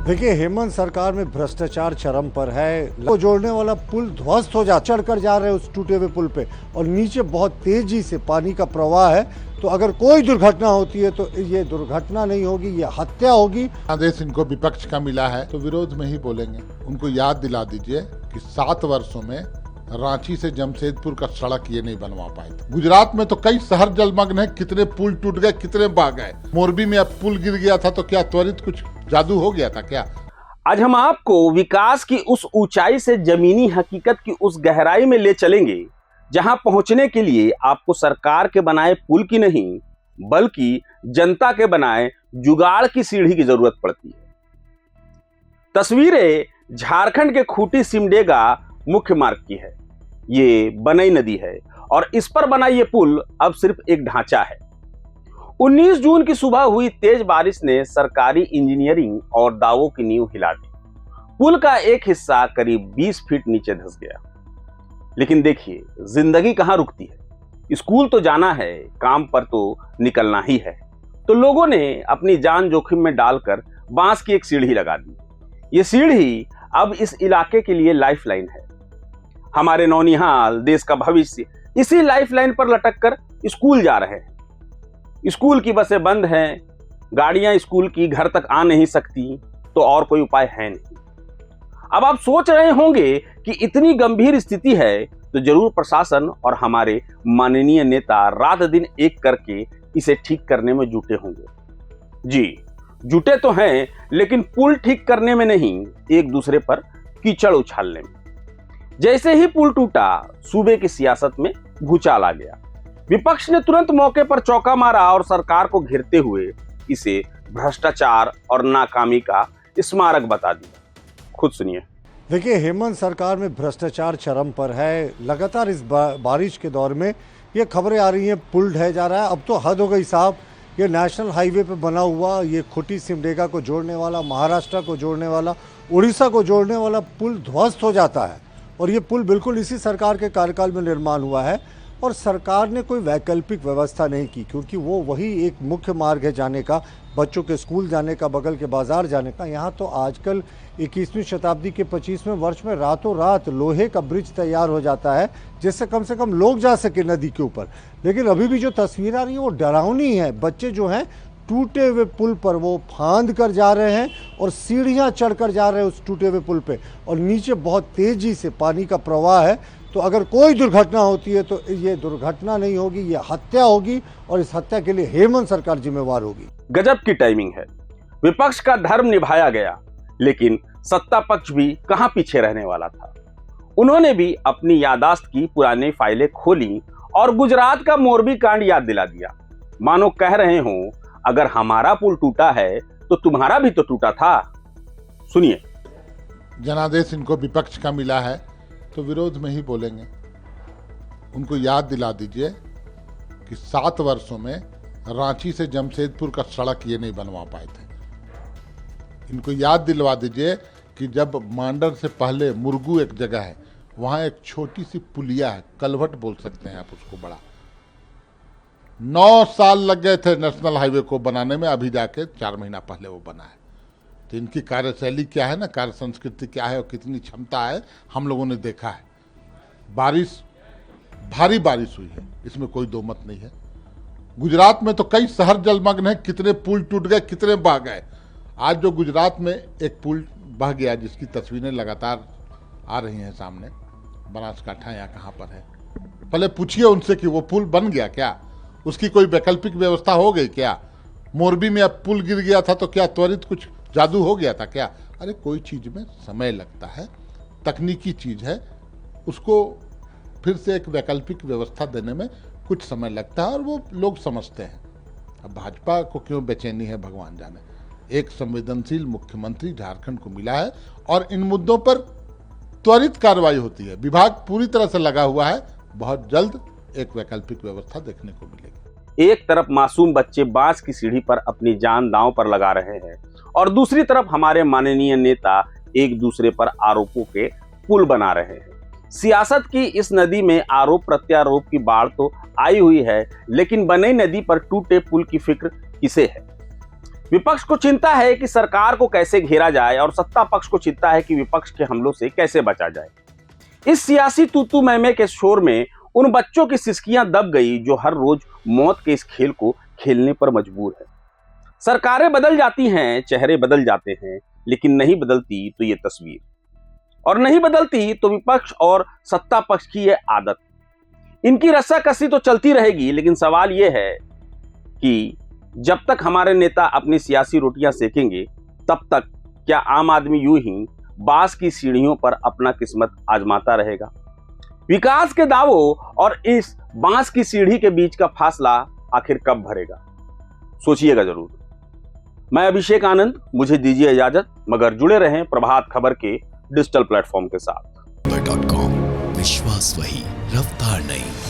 देखिए, हेमंत सरकार में भ्रष्टाचार चरम पर है। को जोड़ने वाला पुल ध्वस्त हो जा चढ़कर जा रहे हैं उस टूटे हुए पुल पे, और नीचे बहुत तेजी से पानी का प्रवाह है। तो अगर कोई दुर्घटना होती है तो ये दुर्घटना नहीं होगी, ये हत्या होगी। आदेश इनको विपक्ष का मिला है तो विरोध में ही बोलेंगे। उनको याद दिला दीजिए कि 7 वर्षों में रांची से जमशेदपुर का सड़क ये नहीं बनवा पाए थे। गुजरात में तो कई शहर जलमग्न है, कितने पुल टूट गए, कितने बह गए। मोरबी में अब पुल गिर गया था तो क्या त्वरित कुछ जादू हो गया था क्या? आज हम आपको विकास की उस ऊंचाई से जमीनी हकीकत की उस गहराई में ले चलेंगे जहां पहुंचने के लिए आपको सरकार के बनाए पुल की नहीं बल्कि जनता के बनाए जुगाड़ की सीढ़ी की जरूरत पड़ती है। तस्वीरें झारखंड के खूंटी सिमडेगा मुख्य मार्ग की है। ये बनई नदी है और इस पर बना ये पुल अब सिर्फ एक ढांचा है। 19 जून की सुबह हुई तेज बारिश ने सरकारी इंजीनियरिंग और दावों की नींव हिला दी। पुल का एक हिस्सा करीब 20 फीट नीचे धंस गया। लेकिन देखिए, जिंदगी कहां रुकती है। स्कूल तो जाना है, काम पर तो निकलना ही है। तो लोगों ने अपनी जान जोखिम में डालकर बांस की एक सीढ़ी लगा दी। ये सीढ़ी अब इस इलाके के लिए लाइफलाइन है। हमारे नौनिहाल, देश का भविष्य इसी लाइफलाइन पर लटक कर स्कूल जा रहे हैं। स्कूल की बसें बंद हैं, गाड़ियां स्कूल की घर तक आ नहीं सकती, तो और कोई उपाय है नहीं। अब आप सोच रहे होंगे कि इतनी गंभीर स्थिति है तो जरूर प्रशासन और हमारे माननीय नेता रात दिन एक करके इसे ठीक करने में जुटे होंगे। जी, जुटे तो हैं, लेकिन पुल ठीक करने में नहीं, एक दूसरे पर कीचड़ उछालने में। जैसे ही पुल टूटा, सूबे की सियासत में भूचाल आ गया। विपक्ष ने तुरंत मौके पर चौका मारा और सरकार को घेरते हुए इसे भ्रष्टाचार और नाकामी का स्मारक बता दिया। खुद सुनिए। देखिए, हेमंत सरकार में भ्रष्टाचार चरम पर है। लगातार इस बारिश के दौर में ये खबरें आ रही हैं, पुल ढह जा रहा है। अब तो हद हो गई साहब। ये नेशनल हाईवे पे बना हुआ, ये खूंटी सिमडेगा को जोड़ने वाला, महाराष्ट्र को जोड़ने वाला, उड़ीसा को जोड़ने वाला पुल ध्वस्त हो जाता है। और ये पुल बिल्कुल इसी सरकार के कार्यकाल में निर्माण हुआ है। और सरकार ने कोई वैकल्पिक व्यवस्था नहीं की, क्योंकि वो वही एक मुख्य मार्ग है जाने का, बच्चों के स्कूल जाने का, बगल के बाजार जाने का। यहाँ तो आजकल 21वीं शताब्दी के 25वें वर्ष में रातों रात लोहे का ब्रिज तैयार हो जाता है, जिससे कम से कम लोग जा सके नदी के ऊपर। लेकिन अभी भी जो तस्वीर आ रही है वो डरावनी है। बच्चे जो हैं टूटे हुए पुल पर वो फांद कर जा रहे हैं और सीढ़ियाँ चढ़कर जा रहे हैं उस टूटे हुए पुल पे, और नीचे बहुत तेजी से पानी का प्रवाह है। तो अगर कोई दुर्घटना होती है तो ये दुर्घटना नहीं होगी, ये हत्या होगी, और इस हत्या के लिए हेमंत सरकार जिम्मेवार होगी। गजब की टाइमिंग है। विपक्ष का धर्म निभाया गया, लेकिन सत्ता पक्ष भी कहां पीछे रहने वाला था। उन्होंने भी अपनी यादाश्त की पुरानी फाइलें खोली और गुजरात का मोरबी कांड याद दिला दिया। मानो कह रहे हों, अगर हमारा पुल टूटा है तो तुम्हारा भी तो टूटा था। सुनिए। जनादेश इनको विपक्ष का मिला है तो विरोध में ही बोलेंगे। उनको याद दिला दीजिए कि 7 वर्षों में रांची से जमशेदपुर का सड़क ये नहीं बनवा पाए थे। इनको याद दिलवा दीजिए कि जब मांडर से पहले मुरगू एक जगह है, वहाँ एक छोटी सी पुलिया है, कलवट बोल सकते हैं आप उसको, बड़ा 9 साल लग गए थे नेशनल हाईवे को बनाने में, अभी जाके 4 महीना पहले वो बना है। तो इनकी कार्यशैली क्या है ना, कार्य संस्कृति क्या है और कितनी क्षमता है, हम लोगों ने देखा है। भारी बारिश हुई है, इसमें कोई दो मत नहीं है। गुजरात में तो कई शहर जलमग्न है, कितने पुल टूट गए, कितने बह गए। आज जो गुजरात में एक पुल बह गया, जिसकी तस्वीरें लगातार आ रही हैं सामने, बनासकांठा या कहाँ पर है, पहले पूछिए उनसे कि वो पुल बन गया क्या, उसकी कोई वैकल्पिक व्यवस्था हो गई क्या? मोरबी में अब पुल गिर गया था तो क्या त्वरित कुछ जादू हो गया था क्या? अरे कोई चीज़ में समय लगता है, तकनीकी चीज़ है, उसको फिर से एक वैकल्पिक व्यवस्था देने में कुछ समय लगता है और वो लोग समझते हैं। अब भाजपा को क्यों बेचैनी है भगवान जाने। एक संवेदनशील मुख्यमंत्री झारखंड को मिला है और इन मुद्दों पर त्वरित कार्रवाई होती है। विभाग पूरी तरह से लगा हुआ है, बहुत जल्द एक वैकल्पिक व्यवस्था देखने को मिलेगी। एक तरफ मासूम बच्चे बांस की सीढ़ी पर अपनी जान दांव पर लगा रहे हैं और दूसरी तरफ हमारे माननीय नेता एक दूसरे पर आरोपों के पुल बना रहे हैं। सियासत की इस नदी में आरोप प्रत्यारोप की बाढ़ तो आई हुई है, लेकिन बनई नदी पर टूटे पुल की फिक्र किसे है? विपक्ष को चिंता है कि सरकार को कैसे घेरा जाए और सत्ता पक्ष को चिंता है कि विपक्ष के हमलों से कैसे बचा जाए। इस सियासी तूतू मैमे के शोर में उन बच्चों की सिसकियां दब गई जो हर रोज मौत के इस खेल को खेलने पर मजबूर है। सरकारें बदल जाती हैं, चेहरे बदल जाते हैं, लेकिन नहीं बदलती तो ये तस्वीर, और नहीं बदलती तो विपक्ष और सत्ता पक्ष की ये आदत। इनकी रस्साकसी तो चलती रहेगी, लेकिन सवाल ये है कि जब तक हमारे नेता अपनी सियासी रोटियां सेकेंगे, तब तक क्या आम आदमी यूं ही बांस की सीढ़ियों पर अपना किस्मत आजमाता रहेगा? विकास के दावों और इस बांस की सीढ़ी के बीच का फासला आखिर कब भरेगा? सोचिएगा जरूर। मैं अभिषेक आनंद, मुझे दीजिए इजाजत, मगर जुड़े रहें प्रभात खबर के डिजिटल प्लेटफॉर्म के साथ। .com, विश्वास वही, रफ्तार नहीं।